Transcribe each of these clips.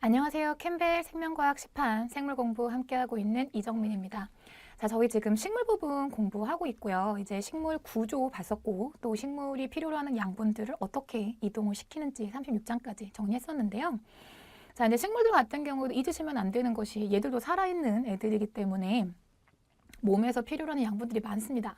안녕하세요. 캠벨 생명과학 시판 생물 공부 함께하고 있는 이정민입니다. 자, 저희 지금 식물 부분 공부하고 있고요. 이제 식물 구조 봤었고 또 식물이 필요로 하는 양분들을 어떻게 이동을 시키는지 36장까지 정리했었는데요. 자, 이제 식물들 같은 경우도 잊으시면 안 되는 것이 얘들도 살아있는 애들이기 때문에 몸에서 필요로 하는 양분들이 많습니다.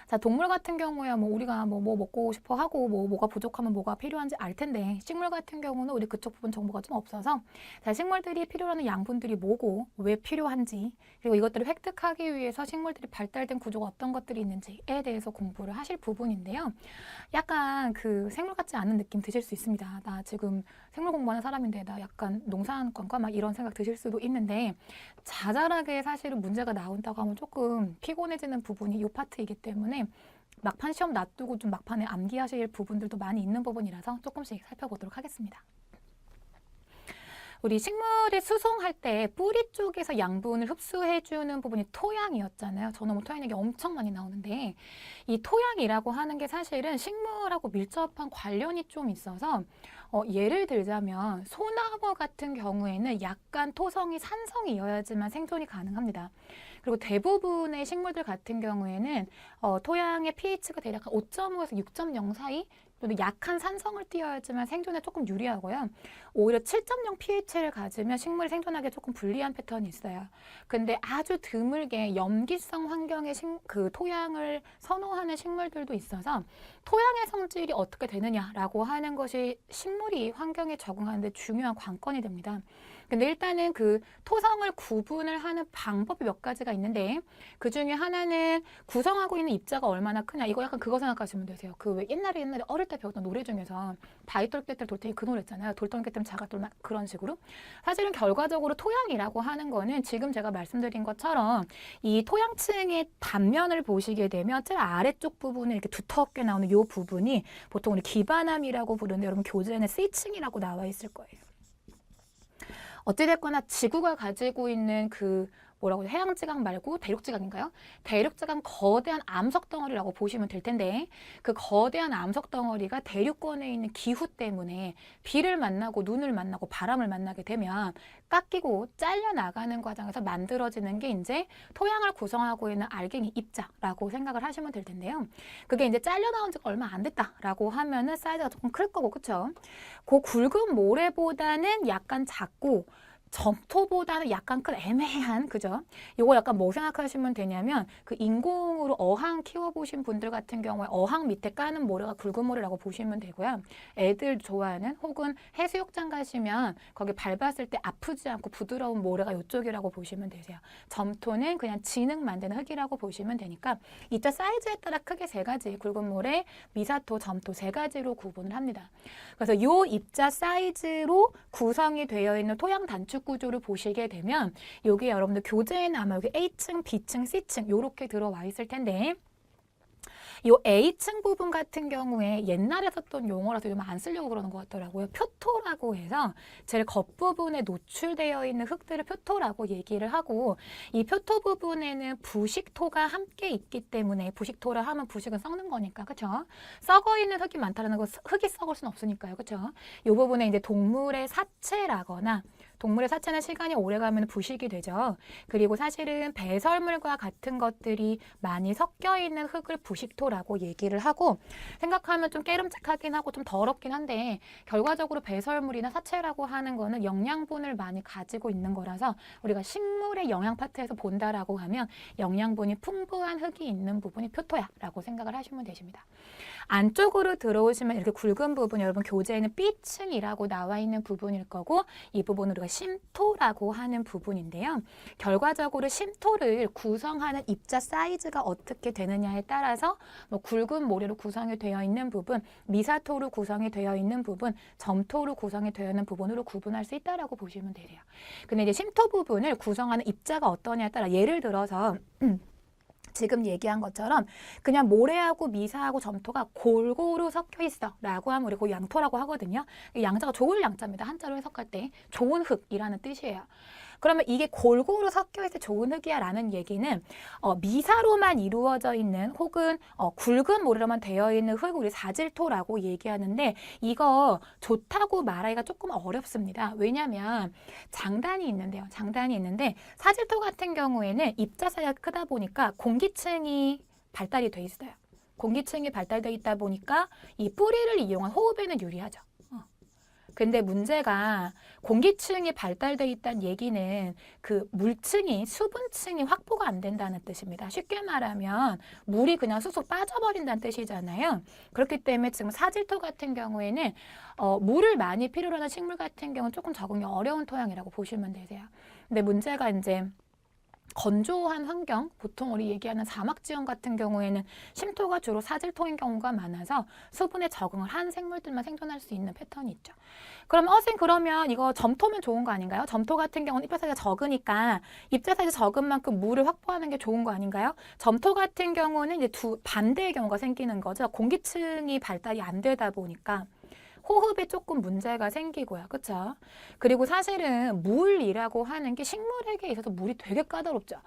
자, 동물 같은 경우야 우리가 뭐 먹고 싶어 하고 뭐가 부족하면 뭐가 필요한지 알 텐데 식물 같은 경우는 우리 그쪽 부분 정보가 좀 없어서 자, 식물들이 필요로 하는 양분들이 뭐고 왜 필요한지 그리고 이것들을 획득하기 위해서 식물들이 발달된 구조가 어떤 것들이 있는지에 대해서 공부를 하실 부분인데요. 약간 그 생물 같지 않은 느낌 드실 수 있습니다. 나 지금 생물 공부하는 사람인데 나 약간 농사학과인가 막 이런 생각 드실 수도 있는데 자잘하게 사실은 문제가 나온다고 하면 조금 피곤해지는 부분이 이 파트이기 때문에 막판 시험 놔두고 좀 막판에 암기하실 부분들도 많이 있는 부분이라서 조금씩 살펴보도록 하겠습니다. 우리 식물이 수송할 때 뿌리 쪽에서 양분을 흡수해주는 부분이 토양이었잖아요. 저는 토양 얘기 엄청 많이 나오는데 이 토양이라고 하는 게 사실은 식물하고 밀접한 관련이 좀 있어서 예를 들자면 소나무 같은 경우에는 약간 토성이 산성이어야지만 생존이 가능합니다. 그리고 대부분의 식물들 같은 경우에는 토양의 pH가 대략 5.5에서 6.0 사이 또는 약한 산성을 띄어야지만 생존에 조금 유리하고요. 오히려 7.0 pH를 가지면 식물이 생존하기 조금 불리한 패턴이 있어요. 근데 아주 드물게 염기성 환경의 그 토양을 선호하는 식물들도 있어서 토양의 성질이 어떻게 되느냐라고 하는 것이 식물이 환경에 적응하는 데 중요한 관건이 됩니다. 근데 일단은 그 토성을 구분을 하는 방법이 몇 가지가 있는데 그 중에 하나는 구성하고 있는 입자가 얼마나 크냐 이거 약간 그거 생각하시면 되세요. 그 왜 옛날에 어릴 때 배웠던 노래 중에서 바위돌깨들 돌덩이 그 노래 있잖아요. 돌덩이깨들 자가돌 그런 식으로 사실은 결과적으로 토양이라고 하는 거는 지금 제가 말씀드린 것처럼 이 토양층의 단면을 보시게 되면 제일 아래쪽 부분에 이렇게 두텁게 나오는 이 부분이 보통 우리 기반암이라고 부르는데 여러분 교재에는 C층이라고 나와 있을 거예요. 어찌됐거나 지구가 가지고 있는 그 뭐라고 해양지각 말고 대륙지각인가요? 대륙지각 거대한 암석 덩어리라고 보시면 될 텐데 그 거대한 암석 덩어리가 대륙권에 있는 기후 때문에 비를 만나고 눈을 만나고 바람을 만나게 되면 깎이고 잘려나가는 과정에서 만들어지는 게 이제 토양을 구성하고 있는 알갱이 입자라고 생각을 하시면 될 텐데요. 그게 이제 잘려나온 지가 얼마 안 됐다라고 하면은 사이즈가 조금 클 거고 그쵸? 그 굵은 모래보다는 약간 작고 점토보다는 약간 큰 애매한 그죠? 이거 약간 뭐 생각하시면 되냐면 그 인공으로 어항 키워보신 분들 같은 경우에 어항 밑에 까는 모래가 굵은 모래라고 보시면 되고요. 애들 좋아하는 혹은 해수욕장 가시면 거기 밟았을 때 아프지 않고 부드러운 모래가 이쪽이라고 보시면 되세요. 점토는 그냥 진흙 만드는 흙이라고 보시면 되니까 입자 사이즈에 따라 크게 세 가지 굵은 모래, 미사토, 점토 세 가지로 구분을 합니다. 그래서 이 입자 사이즈로 구성이 되어 있는 토양 단축 구조를 보시게 되면 여기 여러분들 교재에는 아마 여기 A층, B층, C층 이렇게 들어와 있을 텐데 이 A층 부분 같은 경우에 옛날에 썼던 용어라서 요즘 안 쓰려고 그러는 것 같더라고요. 표토라고 해서 제일 겉부분에 노출되어 있는 흙들을 표토라고 얘기를 하고 이 표토 부분에는 부식토가 함께 있기 때문에 부식토라 하면 부식은 썩는 거니까 그쵸? 썩어 있는 흙이 많다는 거 흙이 썩을 수는 없으니까요. 그쵸? 이 부분에 이제 동물의 사체라거나 동물의 사체는 시간이 오래가면 부식이 되죠. 그리고 사실은 배설물과 같은 것들이 많이 섞여 있는 흙을 부식토라고 얘기를 하고 생각하면 좀 깨름직하긴 하고 좀 더럽긴 한데 결과적으로 배설물이나 사체라고 하는 거는 영양분을 많이 가지고 있는 거라서 우리가 식물의 영양 파트에서 본다라고 하면 영양분이 풍부한 흙이 있는 부분이 표토야라고 생각을 하시면 되십니다. 안쪽으로 들어오시면 이렇게 굵은 부분 여러분 교재에는 B층이라고 나와 있는 부분일 거고 이 부분을 우리가 심토라고 하는 부분인데요. 결과적으로 심토를 구성하는 입자 사이즈가 어떻게 되느냐에 따라서 뭐 굵은 모래로 구성이 되어 있는 부분, 미사토로 구성이 되어 있는 부분, 점토로 구성이 되어 있는 부분으로 구분할 수 있다라고 보시면 되세요. 근데 이제 심토 부분을 구성하는 입자가 어떠냐에 따라 예를 들어서 지금 얘기한 것처럼 그냥 모래하고 미사하고 점토가 골고루 섞여 있어 라고 하면 우리 그 양토라고 하거든요. 양자가 좋을 양자입니다. 한자로 해석할 때 좋은 흙이라는 뜻이에요. 그러면 이게 골고루 섞여 있을 때 좋은 흙이야라는 얘기는 미사로만 이루어져 있는 혹은 굵은 모래로만 되어 있는 흙을 우리 사질토라고 얘기하는데 이거 좋다고 말하기가 조금 어렵습니다. 왜냐하면 장단이 있는데요. 장단이 있는데 사질토 같은 경우에는 입자 사이가 크다 보니까 공기층이 발달이 돼 있어요. 공기층이 발달되어 있다 보니까 이 뿌리를 이용한 호흡에는 유리하죠. 근데 문제가 공기층이 발달되어 있다는 얘기는 그 물층이 수분층이 확보가 안 된다는 뜻입니다. 쉽게 말하면 물이 그냥 쑥쑥 빠져버린다는 뜻이잖아요. 그렇기 때문에 지금 사질토 같은 경우에는 물을 많이 필요로 하는 식물 같은 경우는 조금 적응이 어려운 토양이라고 보시면 되세요. 근데 문제가 이제 건조한 환경, 보통 우리 얘기하는 사막 지형 같은 경우에는 심토가 주로 사질토인 경우가 많아서 수분에 적응을 한 생물들만 생존할 수 있는 패턴이 있죠. 그럼 선생님 그러면 이거 점토면 좋은 거 아닌가요? 점토 같은 경우는 입자 사이즈가 적으니까 입자 사이즈 적은 만큼 물을 확보하는 게 좋은 거 아닌가요? 점토 같은 경우는 이제 반대의 경우가 생기는 거죠. 공기층이 발달이 안 되다 보니까 호흡에 조금 문제가 생기고요. 그렇죠? 그리고 사실은 물이라고 하는 게 식물에게 있어서 물이 되게 까다롭죠.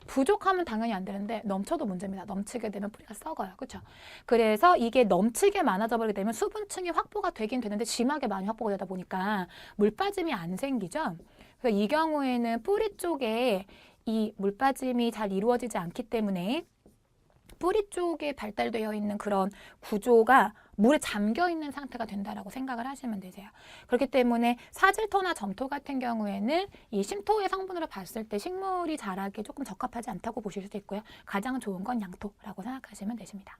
부족하면 당연히 안 되는데 넘쳐도 문제입니다. 넘치게 되면 뿌리가 썩어요. 그렇죠? 그래서 이게 넘치게 많아져 버리게 되면 수분층이 확보가 되긴 되는데 심하게 많이 확보가 되다 보니까 물 빠짐이 안 생기죠. 그래서 이 경우에는 뿌리 쪽에 이 물 빠짐이 잘 이루어지지 않기 때문에 뿌리 쪽에 발달되어 있는 그런 구조가 물에 잠겨 있는 상태가 된다라고 생각을 하시면 되세요. 그렇기 때문에 사질토나 점토 같은 경우에는 이 심토의 성분으로 봤을 때 식물이 자라기에 조금 적합하지 않다고 보실 수도 있고요. 가장 좋은 건 양토라고 생각하시면 되십니다.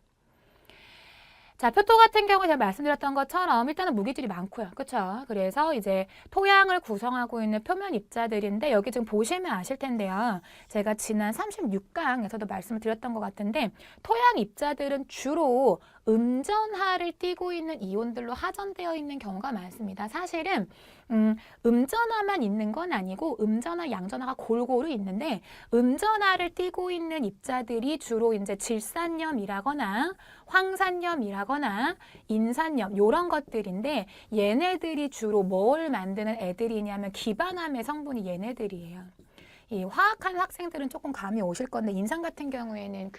자, 표토 같은 경우 제가 말씀드렸던 것처럼 일단은 무기질이 많고요. 그렇죠? 그래서 이제 토양을 구성하고 있는 표면 입자들인데 여기 지금 보시면 아실 텐데요. 제가 지난 36강에서도 말씀을 드렸던 것 같은데 토양 입자들은 주로 음전하를 띠고 있는 이온들로 하전되어 있는 경우가 많습니다. 사실은 음전하만 있는 건 아니고 음전하, 양전하가 골고루 있는데 음전하를 띠고 있는 입자들이 주로 이제 질산염이라거나 황산염이라거나 인산염 이런 것들인데 얘네들이 주로 뭘 만드는 애들이냐면 기반암의 성분이 얘네들이에요. 이 화학한 학생들은 조금 감이 오실 건데 인산 같은 경우에는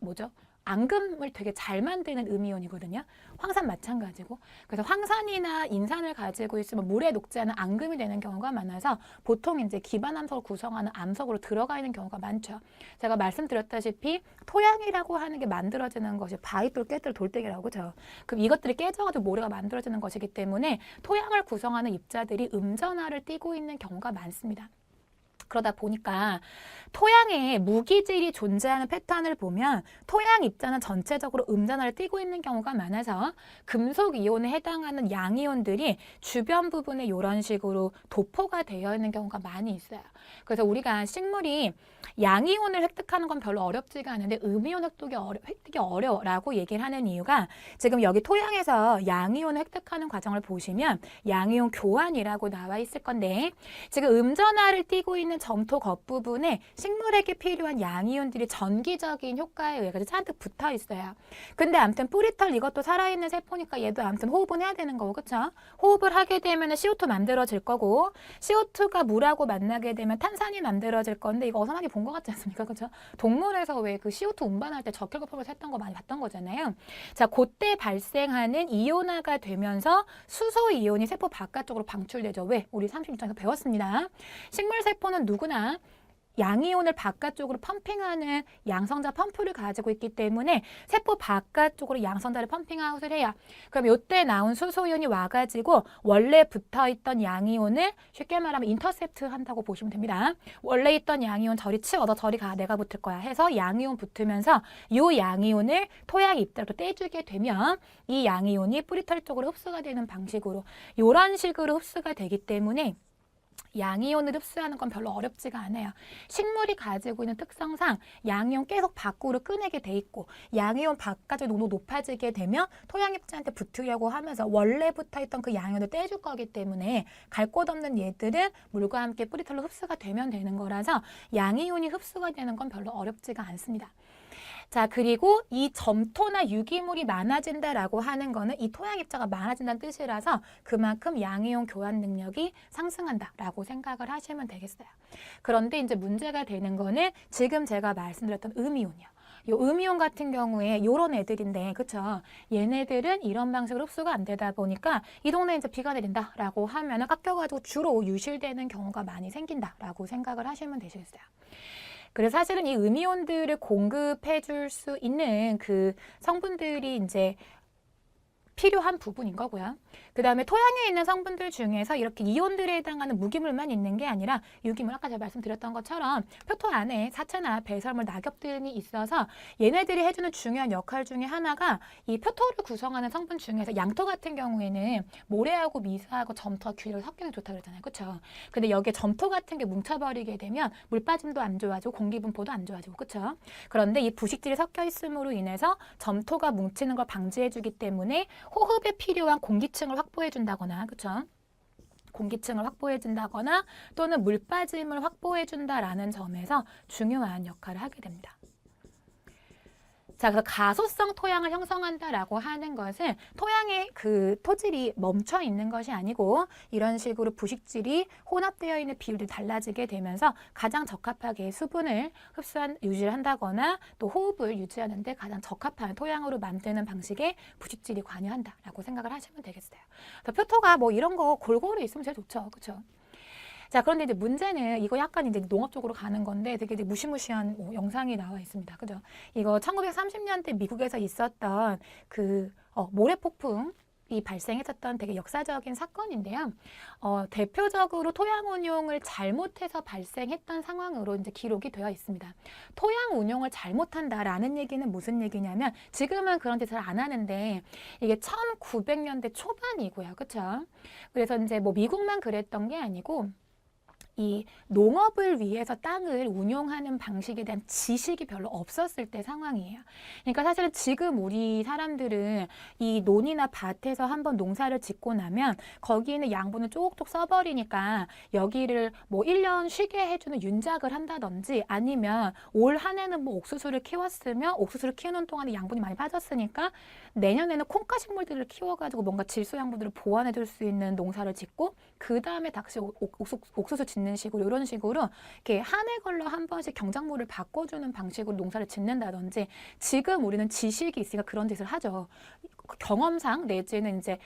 뭐죠? 앙금을 되게 잘 만드는 음이온이거든요. 황산 마찬가지고. 그래서 황산이나 인산을 가지고 있으면 물에 녹지 않은 앙금이 되는 경우가 많아서 보통 이제 기반암석을 구성하는 암석으로 들어가 있는 경우가 많죠. 제가 말씀드렸다시피 토양이라고 하는 게 만들어지는 것이 바위돌, 깨돌, 돌덩이라고 그죠. 그럼 이것들이 깨져가지고 모래가 만들어지는 것이기 때문에 토양을 구성하는 입자들이 음전하를 띠고 있는 경우가 많습니다. 그러다 보니까 토양에 무기질이 존재하는 패턴을 보면 토양 입자는 전체적으로 음전하를 띠고 있는 경우가 많아서 금속 이온에 해당하는 양이온들이 주변 부분에 이런 식으로 도포가 되어 있는 경우가 많이 있어요. 그래서 우리가 식물이 양이온을 획득하는 건 별로 어렵지가 않은데 음이온 획득이 어려워라고 얘기를 하는 이유가 지금 여기 토양에서 양이온을 획득하는 과정을 보시면 양이온 교환이라고 나와 있을 건데 지금 음전하를 띠고 있는 점토 겉부분에 식물에게 필요한 양이온들이 전기적인 효과에 의해 잔뜩 붙어 있어요. 근데 아무튼 뿌리털 이것도 살아있는 세포니까 얘도 아무튼 호흡은 해야 되는 거고 그쵸? 호흡을 하게 되면 CO2 만들어질 거고 CO2가 물하고 만나게 되면 탄산이 만들어질 건데 이거 어서 많이 본 것 같지 않습니까? 그쵸? 동물에서 왜 그 CO2 운반할 때 적혈구폭을 했던 거 많이 봤던 거잖아요. 자, 그때 발생하는 이온화가 되면서 수소 이온이 세포 바깥쪽으로 방출되죠. 왜? 우리 36장에서 배웠습니다. 식물 세포는 누구나 양이온을 바깥쪽으로 펌핑하는 양성자 펌프를 가지고 있기 때문에 세포 바깥쪽으로 양성자를 펌핑아웃을 해요. 그럼 이때 나온 수소이온이 와가지고 원래 붙어있던 양이온을 쉽게 말하면 인터셉트 한다고 보시면 됩니다. 원래 있던 양이온 저리 치워 너 저리 가 내가 붙을 거야 해서 양이온 붙으면서 이 양이온을 토양 입자로 떼주게 되면 이 양이온이 뿌리털 쪽으로 흡수가 되는 방식으로 이런 식으로 흡수가 되기 때문에 양이온을 흡수하는 건 별로 어렵지가 않아요. 식물이 가지고 있는 특성상 양이온 계속 밖으로 꺼내게 돼 있고 양이온 바깥의 농도 높아지게 되면 토양 입자한테 붙으려고 하면서 원래 붙어있던 그 양이온을 떼줄 거기 때문에 갈 곳 없는 얘들은 물과 함께 뿌리털로 흡수가 되면 되는 거라서 양이온이 흡수가 되는 건 별로 어렵지가 않습니다. 자, 그리고 이 점토나 유기물이 많아진다라고 하는 거는 이 토양 입자가 많아진다는 뜻이라서 그만큼 양이온 교환 능력이 상승한다라고 생각을 하시면 되겠어요. 그런데 이제 문제가 되는 거는 지금 제가 말씀드렸던 음이온이요. 요 음이온 같은 경우에 요런 애들인데, 그쵸? 얘네들은 이런 방식으로 흡수가 안 되다 보니까 이 동네에 이제 비가 내린다라고 하면은 깎여가지고 주로 유실되는 경우가 많이 생긴다라고 생각을 하시면 되시겠어요. 그래서 사실은 이 음이온들을 공급해 줄 수 있는 그 성분들이 이제 필요한 부분인 거고요. 그 다음에 토양에 있는 성분들 중에서 이렇게 이온들에 해당하는 무기물만 있는 게 아니라 유기물, 아까 제가 말씀드렸던 것처럼 표토 안에 사체나 배설물, 낙엽 등이 있어서 얘네들이 해주는 중요한 역할 중에 하나가 이 표토를 구성하는 성분 중에서 양토 같은 경우에는 모래하고 미세하고 점토와 균일하게 섞이는 게 좋다고 그랬잖아요. 그쵸? 근데 여기에 점토 같은 게 뭉쳐버리게 되면 물 빠짐도 안 좋아지고 공기 분포도 안 좋아지고, 그쵸? 그런데 이 부식질이 섞여 있음으로 인해서 점토가 뭉치는 걸 방지해주기 때문에 호흡에 필요한 공기층을 확보해 준다거나, 그쵸? 공기층을 확보해 준다거나 또는 물 빠짐을 확보해 준다라는 점에서 중요한 역할을 하게 됩니다. 자, 그래서 가소성 토양을 형성한다라고 하는 것은 토양의 그 토질이 멈춰 있는 것이 아니고 이런 식으로 부식질이 혼합되어 있는 비율이 달라지게 되면서 가장 적합하게 수분을 유지를 한다거나 또 호흡을 유지하는 데 가장 적합한 토양으로 만드는 방식의 부식질이 관여한다라고 생각을 하시면 되겠어요. 그래서 표토가 뭐 이런 거 골고루 있으면 제일 좋죠. 그렇죠? 자, 그런데 이제 문제는 이거 약간 이제 농업 쪽으로 가는 건데 되게 이제 무시무시한 영상이 나와 있습니다. 그죠? 이거 1930년대 미국에서 있었던 그 모래 폭풍 이 발생했었던 되게 역사적인 사건인데요. 대표적으로 토양 운용을 잘못해서 발생했던 상황으로 이제 기록이 되어 있습니다. 토양 운용을 잘못한다라는 얘기는 무슨 얘기냐면 지금은 그런 짓을 안 하는데 이게 1900년대 초반이고요. 그렇죠? 그래서 이제 뭐 미국만 그랬던 게 아니고 이 농업을 위해서 땅을 운용하는 방식에 대한 지식이 별로 없었을 때 상황이에요. 그러니까 사실은 지금 우리 사람들은 이 논이나 밭에서 한번 농사를 짓고 나면 거기 있는 양분을 쪽쪽 써버리니까 여기를 뭐 1년 쉬게 해주는 윤작을 한다든지 아니면 올 한 해는 뭐 옥수수를 키웠으면 옥수수를 키우는 동안에 양분이 많이 빠졌으니까 내년에는 콩가 식물들을 키워가지고 뭔가 질소 양분들을 보완해줄 수 있는 농사를 짓고 그 다음에 다시 옥수수 짓는 식으로 이런 식으로 이렇게 한 해 걸러 한 번씩 경작물을 바꿔주는 방식으로 농사를 짓는다든지 지금 우리는 지식이 있으니까 그런 짓을 하죠. 경험상 내지는 이제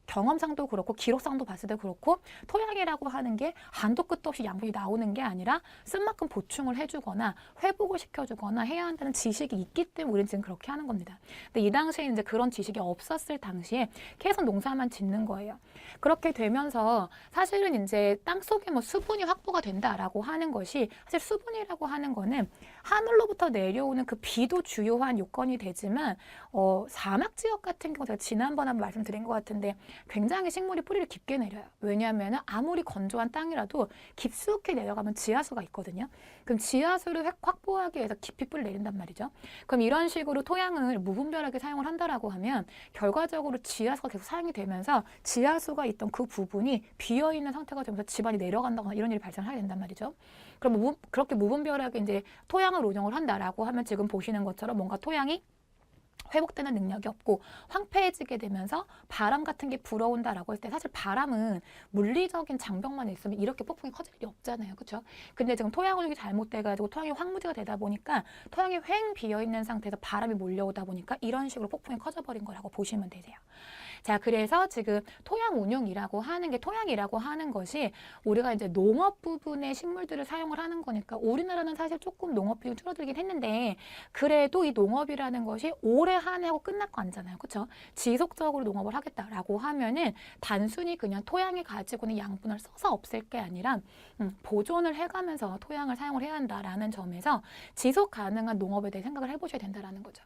경험상도 그렇고 기록상도 봤을 때 그렇고 토양이라고 하는 게 한도 끝도 없이 양분이 나오는 게 아니라 쓴 만큼 보충을 해주거나 회복을 시켜주거나 해야 한다는 지식이 있기 때문에 우리는 지금 그렇게 하는 겁니다. 근데 이 당시에 이제 그런 지식이 없었을 당시에 계속 농사만 짓는 거예요. 그렇게 되면서 사실은 이제 땅속에 뭐 수분이 확보가 된다라고 하는 것이 사실 수분이라고 하는 거는 하늘로부터 내려오는 그 비도 주요한 요건이 되지만 사막 지역 같은 경우 제가 지난번에 한번 말씀드린 것 같은데 굉장히 식물이 뿌리를 깊게 내려요. 왜냐하면 아무리 건조한 땅이라도 깊숙이 내려가면 지하수가 있거든요. 그럼 지하수를 확보하기 위해서 깊이 뿌리를 내린단 말이죠. 그럼 이런 식으로 토양을 무분별하게 사용을 한다라고 하면 결과적으로 지하수가 계속 사용이 되면서 지하수가 있던 그 부분이 비어있는 상태가 되면서 집안이 내려간다거나 이런 일이 발생하게 된단 말이죠. 그럼 그렇게 무분별하게 이제 토양을 운영을 한다라고 하면 지금 보시는 것처럼 뭔가 토양이 회복되는 능력이 없고 황폐해지게 되면서 바람 같은 게 불어온다라고 했을 때 사실 바람은 물리적인 장벽만 있으면 이렇게 폭풍이 커질 일이 없잖아요. 그렇죠? 근데 지금 토양 운용이 잘못돼가지고 토양이 황무지가 되다 보니까 토양이 휑 비어있는 상태에서 바람이 몰려오다 보니까 이런 식으로 폭풍이 커져버린 거라고 보시면 되세요. 자, 그래서 지금 토양 운용이라고 하는 게 토양이라고 하는 것이 우리가 이제 농업 부분의 식물들을 사용을 하는 거니까 우리나라는 사실 조금 농업 비율이 줄어들긴 했는데 그래도 이 농업이라는 것이 올해 한 해 하고 끝날 거 아니잖아요. 그렇죠? 지속적으로 농업을 하겠다라고 하면은 단순히 그냥 토양이 가지고 있는 양분을 써서 없앨 게 아니라 보존을 해가면서 토양을 사용을 해야 한다라는 점에서 지속 가능한 농업에 대해 생각을 해보셔야 된다라는 거죠.